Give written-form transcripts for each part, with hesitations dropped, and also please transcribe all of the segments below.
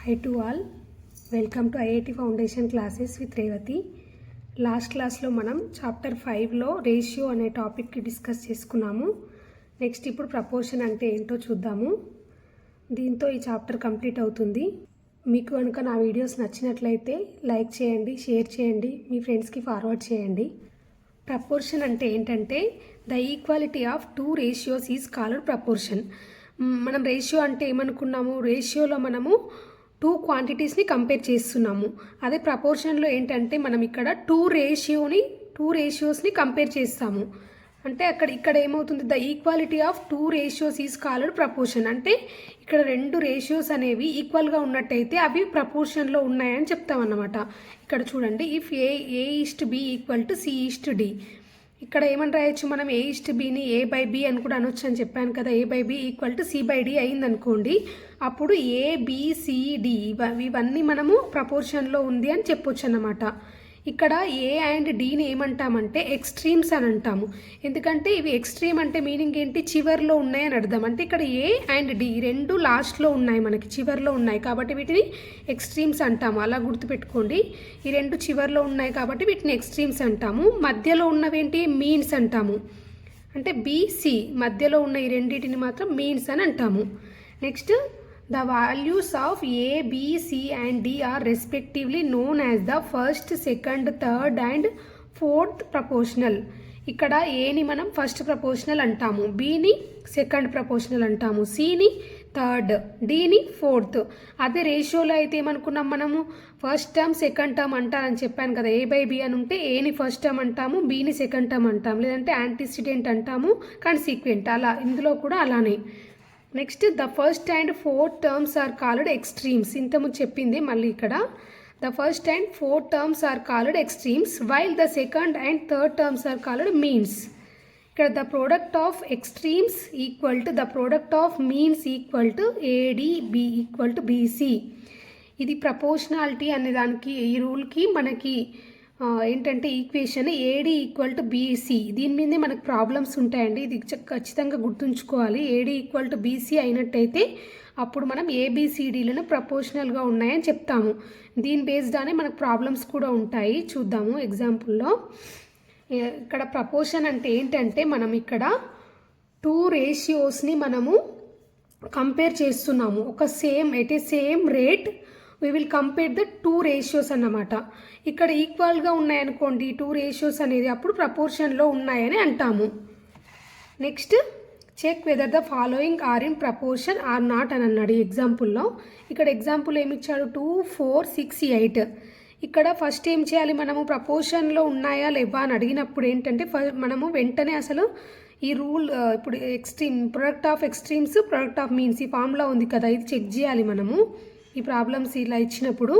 Hi to all. Welcome to IIT Foundation classes with Revati. Last క్లాస్లో మనం chapter 5లో ratio అనే టాపిక్కి discuss చేసుకున్నాము. Next ఇప్పుడు ప్రపోర్షన్ అంటే ఏంటో చూద్దాము. దీంతో ఈ చాప్టర్ కంప్లీట్ అవుతుంది. మీకు కనుక నా వీడియోస్ నచ్చినట్లయితే లైక్ చేయండి, షేర్ చేయండి, మీ ఫ్రెండ్స్కి ఫార్వర్డ్ చేయండి. ప్రపోర్షన్ అంటే ఏంటంటే the equality of two ratios is called proportion. మనం రేషియో అంటే ఏమనుకున్నాము, రేషియోలో మనము టూ క్వాంటిటీస్ని కంపేర్ చేస్తున్నాము. అదే ప్రపోర్షన్లో ఏంటంటే మనం ఇక్కడ టూ రేషియోస్ని కంపేర్ చేస్తాము. అంటే ఇక్కడ ఏమవుతుంది, the equality of two ratios is called proportion. అంటే ఇక్కడ రెండు రేషియోస్ అనేవి ఈక్వల్గా ఉన్నట్టయితే అవి ప్రపోర్షన్లో ఉన్నాయని చెప్తామన్నమాట. ఇక్కడ చూడండి, if A:B equal to C:D. ఇక్కడ ఏమని రాయొచ్చు మనం, A:Bని A/B అని కూడా అనొచ్చు అని చెప్పాను కదా. A/B ఈక్వల్ టు C/D అయిందనుకోండి, అప్పుడు ABCD ఇవన్నీ మనము ప్రపోర్షన్లో ఉంది అని చెప్పొచ్చు అన్నమాట. ఇక్కడ A అండ్ Dని ఏమంటామంటే ఎక్స్ట్రీమ్స్ అని అంటాము. ఎందుకంటే ఇవి ఎక్స్ట్రీమ్ అంటే మీనింగ్ ఏంటి, చివర్లో ఉన్నాయి అని అర్థం. అంటే ఇక్కడ A అండ్ D రెండు లాస్ట్లో ఉన్నాయి, మనకి చివర్లో ఉన్నాయి కాబట్టి వీటిని ఎక్స్ట్రీమ్స్ అంటాము. అలా గుర్తుపెట్టుకోండి, ఈ రెండు చివర్లో ఉన్నాయి కాబట్టి వీటిని ఎక్స్ట్రీమ్స్ అంటాము. మధ్యలో ఉన్నవేంటి, మీన్స్ అంటాము. అంటే BC మధ్యలో ఉన్న ఈ రెండింటిని మాత్రం మీన్స్ అని అంటాము. Next, the values of A, B, C and D are respectively known as the first, second, third and fourth proportional. ఇక్కడ Aని మనం ఫస్ట్ ప్రపోర్షనల్ అంటాము, Bని సెకండ్ ప్రపోర్షనల్ అంటాము, Cని థర్డ్, Dని ఫోర్త్. అదే రేషియోలో అయితే ఏమనుకున్నాం మనము, ఫస్ట్ టర్మ్ సెకండ్ టర్మ్ అంటారని చెప్పాను కదా. A/B అని ఉంటే Aని ఫస్ట్ టర్మ్ అంటాము, Bని సెకండ్ టర్మ్ అంటాము, లేదంటే యాంటిసిడెంట్ అంటాము, కాన్సిక్వెంట్. అలా ఇందులో కూడా అలానే. Next, the first and fourth terms are called extremes. ఇంతకుముందు చెప్పింది మళ్ళీ ఇక్కడ, the first and fourth terms are called extremes while the second and third terms are called means. ఇక్కడ the product of extremes equal to the product of means equal to ADB equal to BC. ఇది proportionality అనే దానికి, ఈ రూల్కి మనకి ఏంటంటే equation AD equal to BC. దీని మీదే మనకు ప్రాబ్లమ్స్ ఉంటాయండి, ఇది ఖచ్చితంగా గుర్తుంచుకోవాలి. AD ఈక్వల్ టు BC అయినట్టయితే అప్పుడు మనం ABCDలను ప్రపోర్షనల్గా ఉన్నాయని చెప్తాము. దీని బేస్డ్గానే మనకు ప్రాబ్లమ్స్ కూడా ఉంటాయి, చూద్దాము ఎగ్జాంపుల్లో. ఇక్కడ ప్రపోర్షన్ అంటే ఏంటంటే మనం ఇక్కడ టూ రేషియోస్ని మనము కంపేర్ చేస్తున్నాము. ఒక same rate we will compare the two ratios అన్నమాట. ఇక్కడ ఈక్వల్గా ఉన్నాయనుకోండి టూ రేషియోస్ అనేది, అప్పుడు ప్రపోర్షన్లో ఉన్నాయని అంటాము. Next, check whether the following are in proportion or not అని అన్నాడు ఈ ఎగ్జాంపుల్లో. ఇక్కడ ఎగ్జాంపుల్ ఏమి ఇచ్చాడు, 2, 4, 6, 8. ఇక్కడ ఫస్ట్ ఏం చేయాలి మనము, ప్రపోర్షన్లో ఉన్నాయా లేవా అని అడిగినప్పుడు ఏంటంటే మనము వెంటనే అసలు ఈ రూల్, ఇప్పుడు extreme, product of extremes, product of means, ఈ ఫార్ములా ఉంది కదా, ఇది చెక్ చేయాలి మనము. ఈ ప్రాబ్లమ్స్ ఇలా ఇచ్చినప్పుడు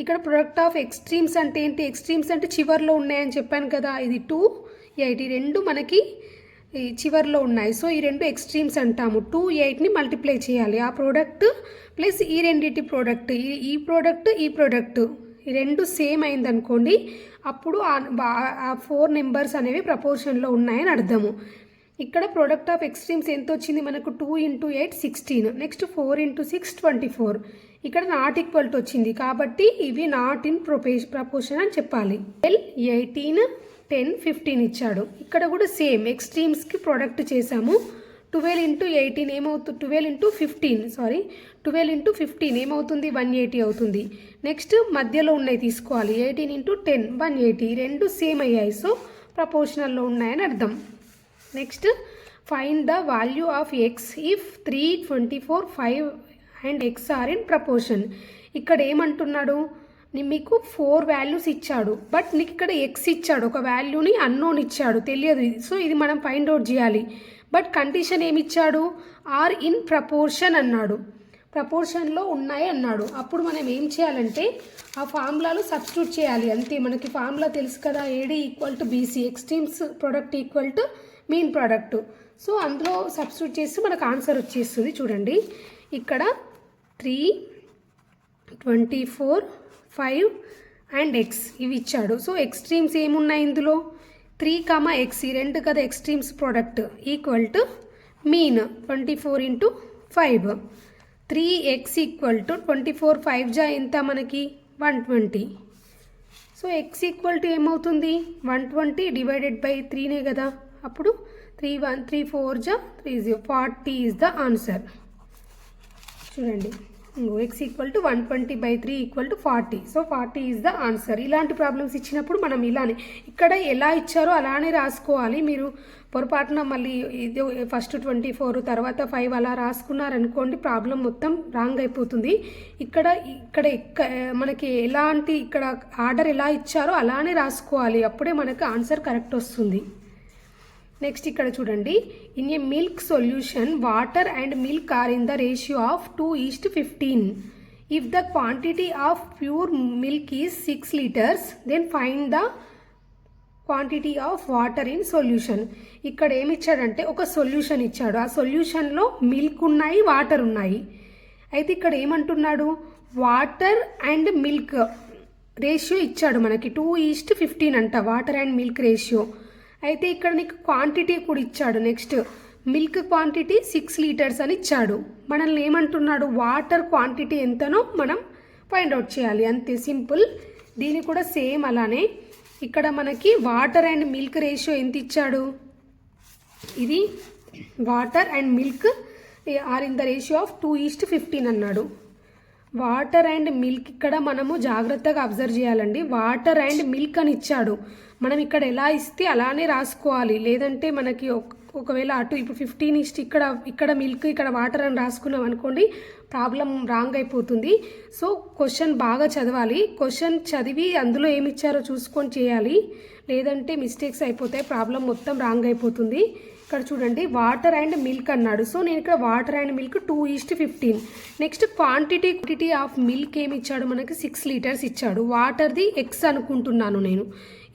ఇక్కడ ప్రొడక్ట్ ఆఫ్ ఎక్స్ట్రీమ్స్ అంటే ఏంటి, ఎక్స్ట్రీమ్స్ అంటే చివర్లో ఉన్నాయని చెప్పాను కదా. ఇది 2, 8 ఈ రెండు మనకి చివర్లో ఉన్నాయి. సో ఈ రెండు ఎక్స్ట్రీమ్స్ అంటాము. 2, 8ని మల్టిప్లై చేయాలి, ఆ ప్రోడక్ట్ ప్లస్ ఈ రెండింటి ప్రోడక్ట్, ఈ ప్రోడక్ట్ ఈ రెండు సేమ్ అయిందనుకోండి, అప్పుడు ఆ 4 నెంబర్స్ అనేవి ప్రపోర్షన్లో ఉన్నాయని అర్థము. ఇక్కడ ప్రోడక్ట్ ఆఫ్ ఎక్స్ట్రీమ్స్ ఎంత వచ్చింది మనకు, 2 × 8 16. నెక్స్ట్ 4 × 6 24. ఇక్కడ నాట్ ఈక్వల్ టు వచ్చింది కాబట్టి ఇవి నాట్ ఇన్ ప్రపోర్షన్ అని చెప్పాలి. 18, 10, 15 ఇచ్చాడు. ఇక్కడ కూడా సేమ్ ఎక్స్ట్రీమ్స్కి ప్రోడక్ట్ చేసాము. 12 × 18 ఏమవుతుంది, 12 × 15 ఏమవుతుంది, 180 అవుతుంది. నెక్స్ట్ మధ్యలో ఉన్నాయి తీసుకోవాలి, 18 × 10 180. రెండు సేమ్ అయ్యాయి, సో ప్రపోర్షనల్లో ఉన్నాయని అర్థం. Next, find the value of X if 3, 24, 5 and X are in proportion. ఇక్కడ ఏమంటున్నాడు, మీకు 4 వాల్యూస్ ఇచ్చాడు, బట్ నీకు ఇక్కడ X ఇచ్చాడు, ఒక వాల్యూని అన్నోన్ ఇచ్చాడు, తెలియదు. సో ఇది మనం ఫైండ్ అవుట్ చేయాలి. బట్ కండిషన్ ఏమి ఇచ్చాడు, ఆర్ ఇన్ ప్రపోర్షన్ అన్నాడు, ప్రపోర్షన్లో ఉన్నాయి అన్నాడు. అప్పుడు మనం ఏం చేయాలంటే ఆ ఫార్ములాలో సబ్స్టిట్యూట్ చేయాలి అంతే. మనకి ఫార్ములా తెలుసు కదా, AD equal to BC, extremes product equal to mean product. So అందులో సబ్స్టిట్యూట్ చేస్తే మనకు ఆన్సర్ వచ్చేస్తుంది. చూడండి, ఇక్కడ 3, 24, 5 అండ్ X ఇవి ఇచ్చాడు. సో ఎక్స్ట్రీమ్స్ ఏమున్నాయి ఇందులో, 3, X ఈ రెండు కదా extremes product equal to mean 24 × 5. 3x equal to 24 5 జా ఎంత మనకి 120. సో x ఈక్వల్ టు ఏమవుతుంది 120 డివైడెడ్ బై 3నే కదా, అప్పుడు 3 4 జా 30 40 ఈజ్ ద ఆన్సర్. చూడండి x equal to 120 by 3 equal to 40. So 40 is the answer. ఇలాంటి ప్రాబ్లమ్స్ ఇచ్చినప్పుడు మనం ఇలానే ఇక్కడ ఎలా ఇచ్చారో అలానే రాసుకోవాలి. మీరు పొరపాటున మళ్ళీ ఇది ఫస్ట్ 24 తర్వాత 5 అలా రాసుకున్నారనుకోండి ప్రాబ్లం మొత్తం రాంగ్ అయిపోతుంది. ఇక్కడ మనకి ఎలాంటి ఇక్కడ ఆర్డర్ ఎలా ఇచ్చారో అలానే రాసుకోవాలి, అప్పుడే మనకు ఆన్సర్ కరెక్ట్ వస్తుంది. నెక్స్ట్ ఇక్కడ చూడండి, in a milk solution water and milk are in the ratio of 2:15. If the quantity of pure milk is 6 liters then find the quantity of water in solution. ఇక్కడ ఏమి ఇచ్చాడంటే ఒక solution ఇచ్చాడు, ఆ సొల్యూషన్లో milk ఉన్నాయి water ఉన్నాయి. అయితే ఇక్కడ ఏమంటున్నాడు వాటర్ అండ్ మిల్క్ రేషియో ఇచ్చాడు మనకి 2:15 అంట వాటర్ అండ్ మిల్క్ రేషియో. అయితే ఇక్కడ నీకు క్వాంటిటీ కూడా ఇచ్చాడు. నెక్స్ట్ మిల్క్ క్వాంటిటీ 6 liters అని ఇచ్చాడు. మనల్ని ఏమంటున్నాడు వాటర్ క్వాంటిటీ ఎంతనో మనం ఫైండ్ అవుట్ చేయాలి, అంతే సింపుల్. దీన్ని కూడా సేమ్ అలానే ఇక్కడ మనకి వాటర్ అండ్ మిల్క్ రేషియో ఎంత ఇచ్చాడు, ఇది water and milk are in the ratio of 2:15 అన్నాడు. వాటర్ అండ్ మిల్క్ ఇక్కడ మనము జాగ్రత్తగా అబ్జర్వ్ చేయాలండి. వాటర్ అండ్ మిల్క్ అని ఇచ్చాడు, మనం ఇక్కడ ఎలా ఇస్తే అలానే రాసుకోవాలి. లేదంటే మనకి ఒకవేళ అటు ఇప్పుడు 15 ఇక్కడ మిల్క్ ఇక్కడ వాటర్ అని రాసుకున్నాం అనుకోండి ప్రాబ్లం రాంగ్ అయిపోతుంది. సో క్వశ్చన్ బాగా చదవాలి, క్వశ్చన్ చదివి అందులో ఏమి ఇచ్చారో చూసుకొని చేయాలి, లేదంటే మిస్టేక్స్ అయిపోతాయి, ప్రాబ్లం మొత్తం రాంగ్ అయిపోతుంది. ఇక్కడ చూడండి వాటర్ అండ్ మిల్క్ అన్నాడు. సో నేను ఇక్కడ water and milk 2:15. Next quantity of milk ఏమి ఇచ్చాడు మనకి 6 liters ఇచ్చాడు. వాటర్ది x అనుకుంటున్నాను నేను.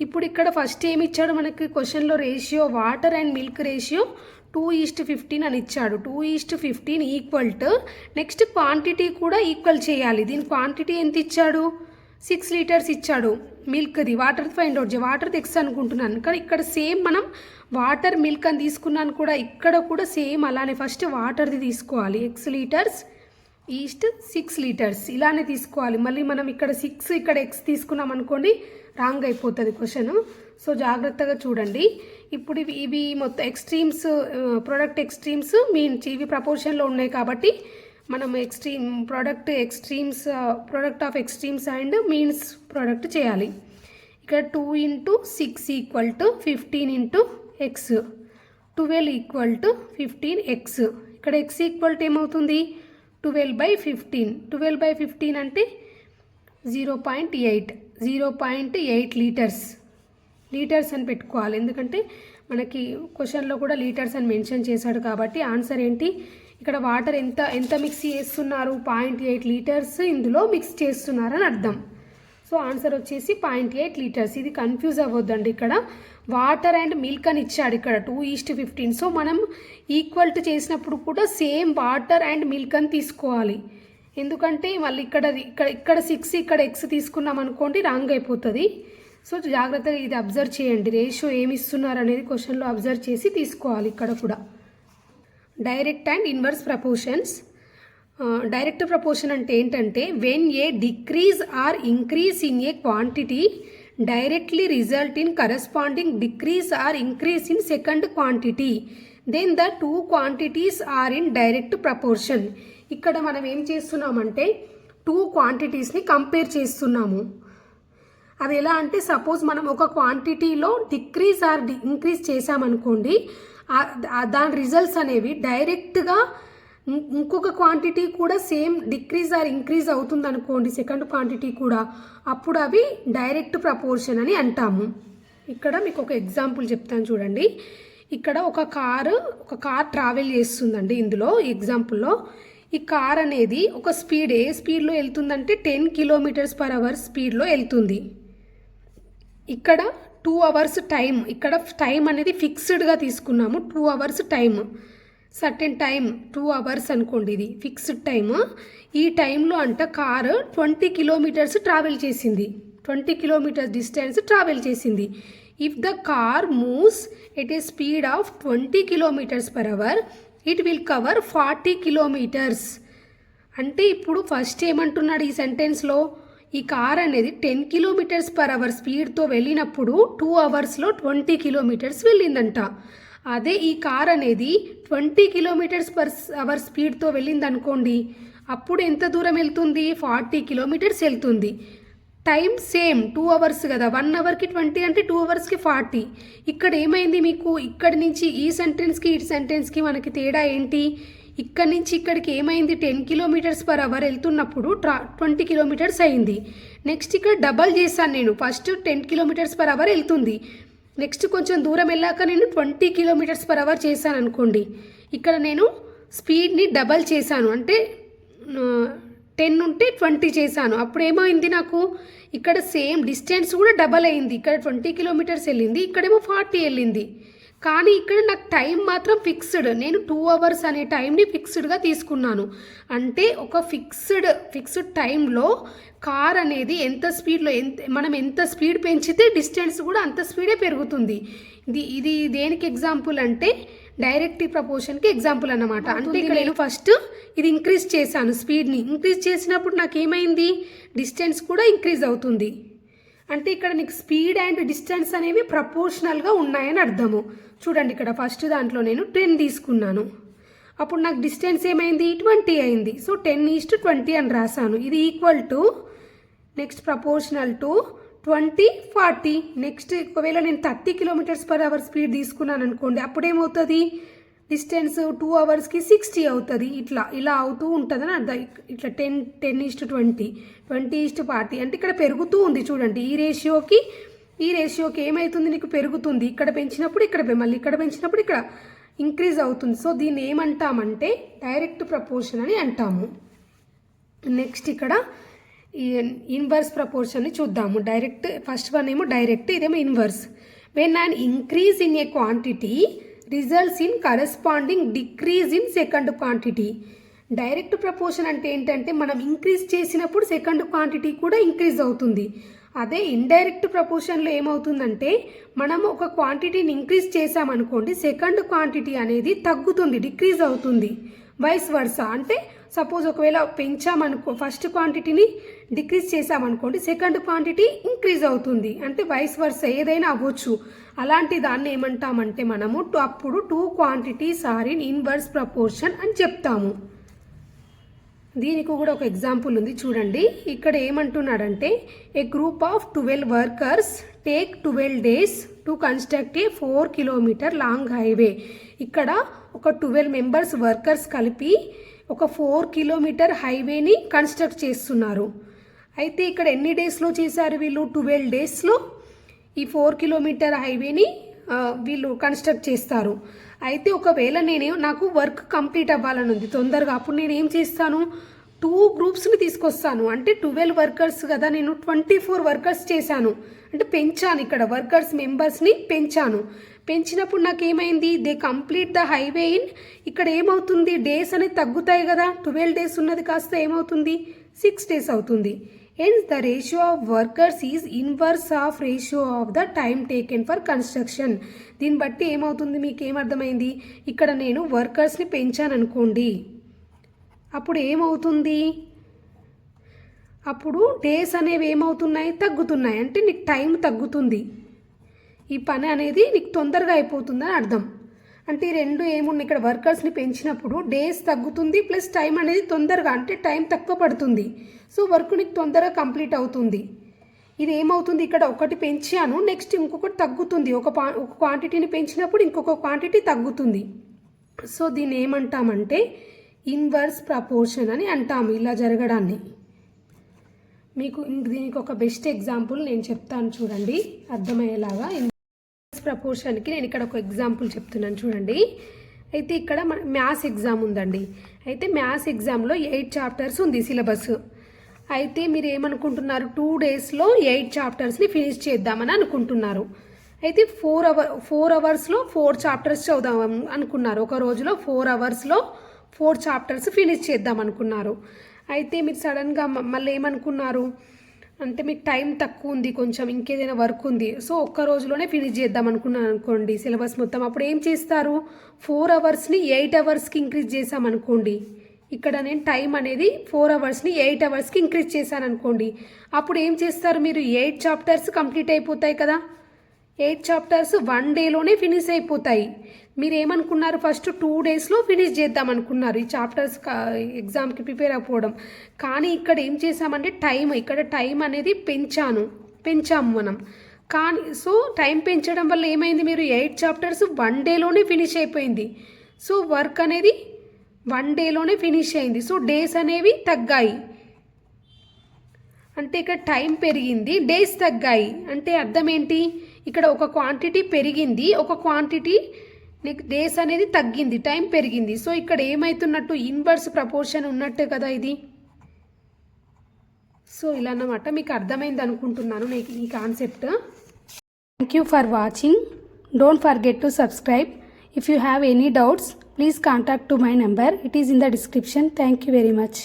ఇప్పుడు ఇక్కడ ఫస్ట్ ఏమి ఇచ్చాడు మనకి క్వశ్చన్లో ratio water and milk ratio 2:15 అని ఇచ్చాడు. 2:15 ఈక్వల్ టు నెక్స్ట్ క్వాంటిటీ కూడా ఈక్వల్ చేయాలి. దీని క్వాంటిటీ ఎంత ఇచ్చాడు 6 liters ఇచ్చాడు మిల్క్ది. వాటర్ది ఫైండ్ అవుట్ చేయాలి, వాటర్ది x అనుకుంటున్నాను కానీ ఇక్కడ సేమ్ మనం వాటర్ మిల్క్ అని తీసుకున్నాను కూడా, ఇక్కడ కూడా సేమ్ అలానే ఫస్ట్ వాటర్ది తీసుకోవాలి. x liters ఈస్ట్ 6 liters ఇలానే తీసుకోవాలి. మళ్ళీ మనం ఇక్కడ 6 ఇక్కడ x తీసుకున్నాం అనుకోండి రాంగ్ అయిపోతుంది క్వశ్చన్. సో జాగ్రత్తగా చూడండి. ఇప్పుడు ఇవి మొత్తం ఎక్స్ట్రీమ్స్ ప్రోడక్ట్ ఎక్స్ట్రీమ్స్ మీన్స్ ఇవి ప్రపోర్షన్లో ఉన్నాయి కాబట్టి మనం product of extremes and means product చేయాలి. ఇక్కడ 2 × 6 equal to 15 × x, 12 equal to 15x. ఇక్కడ x ఈక్వల్ టు ఏమవుతుంది 12/15. 12/15 అంటే 0.8 లీటర్స్ అని పెట్టుకోవాలి, ఎందుకంటే మనకి క్వశ్చన్లో కూడా లీటర్స్ అని మెన్షన్ చేశాడు కాబట్టి. ఆన్సర్ ఏంటి ఇక్కడ వాటర్ ఎంత మిక్స్ చేస్తున్నారు 0.8 liters ఇందులో మిక్స్ చేస్తున్నారని అర్థం. సో ఆన్సర్ వచ్చేసి 0.8 liters. ఇది కన్ఫ్యూజ్ అవ్వద్దండి, ఇక్కడ వాటర్ అండ్ మిల్క్ అని ఇచ్చాడు ఇక్కడ 2:15. సో మనం ఈక్వల్ టు చేసినప్పుడు కూడా సేమ్ వాటర్ అండ్ మిల్క్ అని తీసుకోవాలి, ఎందుకంటే మళ్ళీ ఇక్కడ 6 ఇక్కడ x తీసుకున్నాం అనుకోండి రాంగ్ అయిపోతుంది. సో జాగ్రత్తగా ఇది అబ్జర్వ్ చేయండి, రేషియో ఏమి ఇస్తున్నారు అనేది క్వశ్చన్లో అబ్జర్వ్ చేసి తీసుకోవాలి. ఇక్కడ కూడా direct and inverse proportions. Direct proportion అంటే ఏంటంటే when a decrease or increase in a quantity directly result in corresponding decrease or increase in second quantity then the 2 quantities are in direct proportion. ఇక్కడ మనం ఏం చేస్తున్నామంటే 2 quantities compare చేస్తున్నాము. అది ఎలా అంటే సపోజ్ మనం ఒక క్వాంటిటీలో డిక్రీజ్ ఆర్ ఇంక్రీజ్ చేసామనుకోండి, దాని రిజల్ట్స్ అనేవి డైరెక్ట్గా ఇంకొక క్వాంటిటీ కూడా సేమ్ డిక్రీజ్ ఆర్ ఇంక్రీజ్ అవుతుంది అనుకోండి, సెకండ్ క్వాంటిటీ కూడా, అప్పుడు అవి డైరెక్ట్ ప్రపోర్షన్ అని అంటాము. ఇక్కడ మీకు ఒక ఎగ్జాంపుల్ చెప్తాను చూడండి. ఇక్కడ ఒక కార్ ట్రావెల్ చేస్తుందండి. ఇందులో ఎగ్జాంపుల్లో ఈ కార్ అనేది ఒక ఏ స్పీడ్లో వెళ్తుందంటే 10 km/h స్పీడ్లో వెళ్తుంది. ఇక్కడ 2 hours టైం, ఇక్కడ టైం అనేది ఫిక్స్డ్గా తీసుకున్నాము. 2 hours time, certain time 2 hours అనుకోండి, ఇది ఫిక్స్డ్ టైమ్. ఈ టైంలో అంట కారు 20 kilometers ట్రావెల్ చేసింది, 20 kilometers డిస్టెన్స్ ట్రావెల్ చేసింది. If the car moves at a speed of 20 km/h it will cover 40 kilometers. అంటే ఇప్పుడు ఫస్ట్ ఏమంటున్నాడు ఈ సెంటెన్స్లో, ఈ కార్ అనేది 10 km/h స్పీడ్తో వెళ్ళినప్పుడు 2 అవర్స్లో 20 కిలోమీటర్స్ వెళ్ళిందంట. అదే ఈ కార్ అనేది 20 km/h స్పీడ్తో వెళ్ళిందనుకోండి, అప్పుడు ఎంత దూరం వెళ్తుంది? 40 కిలోమీటర్స్ వెళ్తుంది. టైం సేమ్ 2 అవర్స్ కదా, 1 అవర్కి 20 అంటే 2 అవర్స్కి 40. ఇక్కడ ఏమైంది మీకు, ఇక్కడి నుంచి ఈ సెంటెన్స్కి ఈ సెంటెన్స్కి మనకి తేడా ఏంటి? ఇక్కడి నుంచి ఇక్కడికి ఏమైంది, 10 km/h వెళ్తున్నప్పుడు 20 కిలోమీటర్స్ అయింది. నెక్స్ట్ ఇక్కడ డబల్ చేశాను నేను, ఫస్ట్ 10 km/h వెళ్తుంది, నెక్స్ట్ కొంచెం దూరం వెళ్ళాక నేను 20 km/h చేశాను అనుకోండి. ఇక్కడ నేను స్పీడ్ని డబల్ చేశాను, అంటే 10 ఉంటే 20 చేశాను. అప్పుడు ఏమైంది నాకు, ఇక్కడ సేమ్ డిస్టెన్స్ కూడా డబల్ అయింది. ఇక్కడ 20 కిలోమీటర్స్ వెళ్ళింది, ఇక్కడేమో 40 వెళ్ళింది. కానీ ఇక్కడ నాకు టైం మాత్రం ఫిక్స్డ్, నేను 2 అవర్స్ అనే టైంని ఫిక్స్డ్గా తీసుకున్నాను. అంటే ఒక ఫిక్స్డ్ టైంలో కార్ అనేది ఎంత స్పీడ్లో మనం ఎంత స్పీడ్ పెంచితే డిస్టెన్స్ కూడా అంత స్పీడే పెరుగుతుంది. ఇది దేనికి ఎగ్జాంపుల్ అంటే డైరెక్టివ్ ప్రపోర్షన్కి ఎగ్జాంపుల్ అన్నమాట. అంటే ఇక్కడ నేను ఫస్ట్ ఇది ఇంక్రీజ్ చేశాను, స్పీడ్ని ఇంక్రీజ్ చేసినప్పుడు నాకు ఏమైంది, డిస్టెన్స్ కూడా ఇంక్రీజ్ అవుతుంది. అంటే ఇక్కడ నీకు స్పీడ్ అండ్ డిస్టెన్స్ అనేవి ప్రపోర్షనల్గా ఉన్నాయని అర్థము. చూడండి, ఇక్కడ ఫస్ట్ దాంట్లో నేను 10 తీసుకున్నాను, అప్పుడు నాకు డిస్టెన్స్ ఏమైంది, 20 అయింది. సో 10:20 అని రాశాను. ఇది equal to next proportional to 20, 40. Next ఒకవేళ నేను 30 km/h స్పీడ్ తీసుకున్నాను అనుకోండి, అప్పుడేమవుతుంది, డిస్టెన్స్ 2 అవర్స్కి 60 అవుతుంది. ఇలా అవుతూ ఉంటుందని అర్థం. ఇట్లా 10:20, 20:40 అంటే ఇక్కడ పెరుగుతూ ఉంది. చూడండి, ఈ రేషియోకి ఏమవుతుంది, నీకు పెరుగుతుంది. ఇక్కడ పెంచినప్పుడు ఇక్కడ, మళ్ళీ ఇక్కడ పెంచినప్పుడు ఇక్కడ ఇంక్రీజ్ అవుతుంది. సో దీన్ని ఏమంటామంటే డైరెక్ట్ ప్రపోర్షన్ అని అంటాము. నెక్స్ట్ ఇక్కడ ఈ ఇన్వర్స్ ప్రపోర్షన్ని చూద్దాము. డైరెక్ట్, ఫస్ట్ వన్ ఏమో డైరెక్ట్, ఇదేమో inverse. When an increase in a quantity results in corresponding decrease in second quantity. Direct proportion అంటే ఏంటంటే మనం ఇంక్రీజ్ చేసినప్పుడు సెకండ్ క్వాంటిటీ కూడా ఇంక్రీజ్ అవుతుంది. అదే ఇండైరెక్ట్ ప్రపోర్షన్లో ఏమవుతుందంటే మనం ఒక క్వాంటిటీని ఇంక్రీజ్ చేసామనుకోండి, సెకండ్ క్వాంటిటీ అనేది తగ్గుతుంది, డిక్రీజ్ అవుతుంది. వైస్ వర్సా, అంటే సపోజ్ ఒకవేళ పెంచామనుకో, ఫస్ట్ క్వాంటిటీని డిక్రీజ్ చేసామనుకోండి, సెకండ్ క్వాంటిటీ ఇంక్రీజ్ అవుతుంది. అంటే వైస్ వర్సా ఏదైనా అవ్వచ్చు. అలాంటి దాన్ని ఏమంటామంటే మనము అప్పుడు 2 quantities are in inverse proportion అని చెప్తాము. దీనికి కూడా ఒక ఎగ్జాంపుల్ ఉంది, చూడండి. ఇక్కడ ఏమంటున్నాడంటే a group of 12 workers take 12 days to construct a 4 kilometer long highway. ఇక్కడ ఒక 12 members వర్కర్స్ కలిపి ఒక 4 kilometer హైవేని కన్స్ట్రక్ట్ చేస్తున్నారు. అయితే ఇక్కడ ఎన్ని డేస్లో చేశారు వీళ్ళు, 12 daysలో ఈ 4 kilometer హైవేని వీళ్ళు కన్స్ట్రక్ట్ చేస్తారు. అయితే ఒకవేళ నాకు వర్క్ కంప్లీట్ అవ్వాలని ఉంది తొందరగా, అప్పుడు నేను ఏం చేస్తాను, 2 గ్రూప్స్ని తీసుకొస్తాను. అంటే 12 వర్కర్స్ కదా, నేను 24 వర్కర్స్ చేశాను, అంటే పెంచాను. ఇక్కడ వర్కర్స్ మెంబర్స్ని పెంచినప్పుడు నాకు ఏమైంది, they complete the highway in, ఇక్కడ ఏమవుతుంది, డేస్ అనేది తగ్గుతాయి కదా, 12 days ఉన్నది కాస్త ఏమవుతుంది, 6 days అవుతుంది. Hence the ratio of workers is inverse of ratio of the time taken for construction. దీన్ని బట్టి ఏమవుతుంది, మీకు ఏమర్థమైంది, ఇక్కడ నేను వర్కర్స్ని పెంచాను అనుకోండి, అప్పుడు ఏమవుతుంది, అప్పుడు డేస్ అనేవి ఏమవుతున్నాయి, తగ్గుతున్నాయి. అంటే నీకు టైం తగ్గుతుంది, ఈ పని అనేది నీకు తొందరగా అయిపోతుందని అర్థం. అంటే ఈ రెండు ఏమున్నాయి, ఇక్కడ వర్కర్స్ని పెంచినప్పుడు డేస్ తగ్గుతుంది, ప్లస్ టైం అనేది తొందరగా, అంటే టైం తక్కువ పడుతుంది. సో వర్క్ నీకు తొందరగా కంప్లీట్ అవుతుంది. ఇది ఏమవుతుంది, ఇక్కడ ఒకటి పెంచాను, నెక్స్ట్ ఇంకొకటి తగ్గుతుంది. ఒక క్వాంటిటీని పెంచినప్పుడు ఇంకొక క్వాంటిటీ తగ్గుతుంది. సో దీన్ని ఏమంటామంటే ఇన్వర్స్ ప్రపోర్షన్ అని అంటాము, ఇలా జరగడాన్ని. మీకు దీనికి ఒక బెస్ట్ ఎగ్జాంపుల్ నేను చెప్తాను, చూడండి అర్థమయ్యేలాగా. ప్రపోర్షన్కి నేను ఇక్కడ ఒక ఎగ్జాంపుల్ చెప్తున్నాను, చూడండి. అయితే ఇక్కడ మ్యాథ్స్ ఎగ్జామ్ ఉందండి. అయితే మ్యాథ్స్ ఎగ్జామ్లో 8 chapters ఉంది సిలబస్. అయితే మీరు ఏమనుకుంటున్నారు, 2 daysలో 8 chaptersని ఫినిష్ చేద్దామని అనుకుంటున్నారు. అయితే 4 అవర్స్లో 4 chapters చదువుదాం అనుకున్నారు. ఒక రోజులో 4 అవర్స్లో 4 chapters ఫినిష్ చేద్దాం అనుకున్నారు. అయితే మీరు సడన్గా మళ్ళీ ఏమనుకున్నారు అంటే, మీకు టైం తక్కువ ఉంది, కొంచెం ఇంకేదైనా వర్క్ ఉంది, సో ఒక్క రోజులోనే ఫినిష్ చేద్దాం అనుకున్నాను అనుకోండి సిలబస్ మొత్తం. అప్పుడు ఏం చేస్తారు, 4 అవర్స్ని 8 అవర్స్కి ఇంక్రీజ్ చేసామనుకోండి, ఇక్కడ నేను టైం అనేది 4 అవర్స్ని 8 అవర్స్కి ఇంక్రీజ్ చేశాను అనుకోండి. అప్పుడు ఏం చేస్తారు మీరు, 8 చాప్టర్స్ కంప్లీట్ అయిపోతాయి కదా. 8 చాప్టర్స్ 1 డేలోనే ఫినిష్ అయిపోతాయి. మీరు ఏమనుకున్నారు, ఫస్ట్ 2 డేస్లో ఫినిష్ చేద్దాం అనుకున్నారు ఈ చాప్టర్స్ ఎగ్జామ్కి ప్రిపేర్ అయిపోవడం. కానీ ఇక్కడ ఏం చేసామంటే ఇక్కడ టైం అనేది పెంచాము మనం. కానీ సో టైం పెంచడం వల్ల ఏమైంది, మీరు 8 చాప్టర్స్ 1 డేలోనే ఫినిష్ అయిపోయింది. సో వర్క్ అనేది 1 డేలోనే ఫినిష్ అయింది. సో డేస్ అనేవి తగ్గాయి, అంటే ఇక్కడ టైం పెరిగింది, డేస్ తగ్గాయి. అంటే అర్థం ఏంటి, ఇక్కడ ఒక క్వాంటిటీ పెరిగింది, ఒక క్వాంటిటీ డేస్ అనేది తగ్గింది, టైం పెరిగింది. సో ఇక్కడ ఏమవుతున్నట్టు, ఇన్వర్స్ ప్రపోర్షన్ ఉన్నట్టే కదా ఇది. సో ఇలా అన్నమాట. మీకు అర్థమైంది అనుకుంటున్నాను నాకు ఈ concept. Thank you for watching. Don't forget to subscribe. If you have any doubts, please contact to my number. It is in the description. Thank you very much.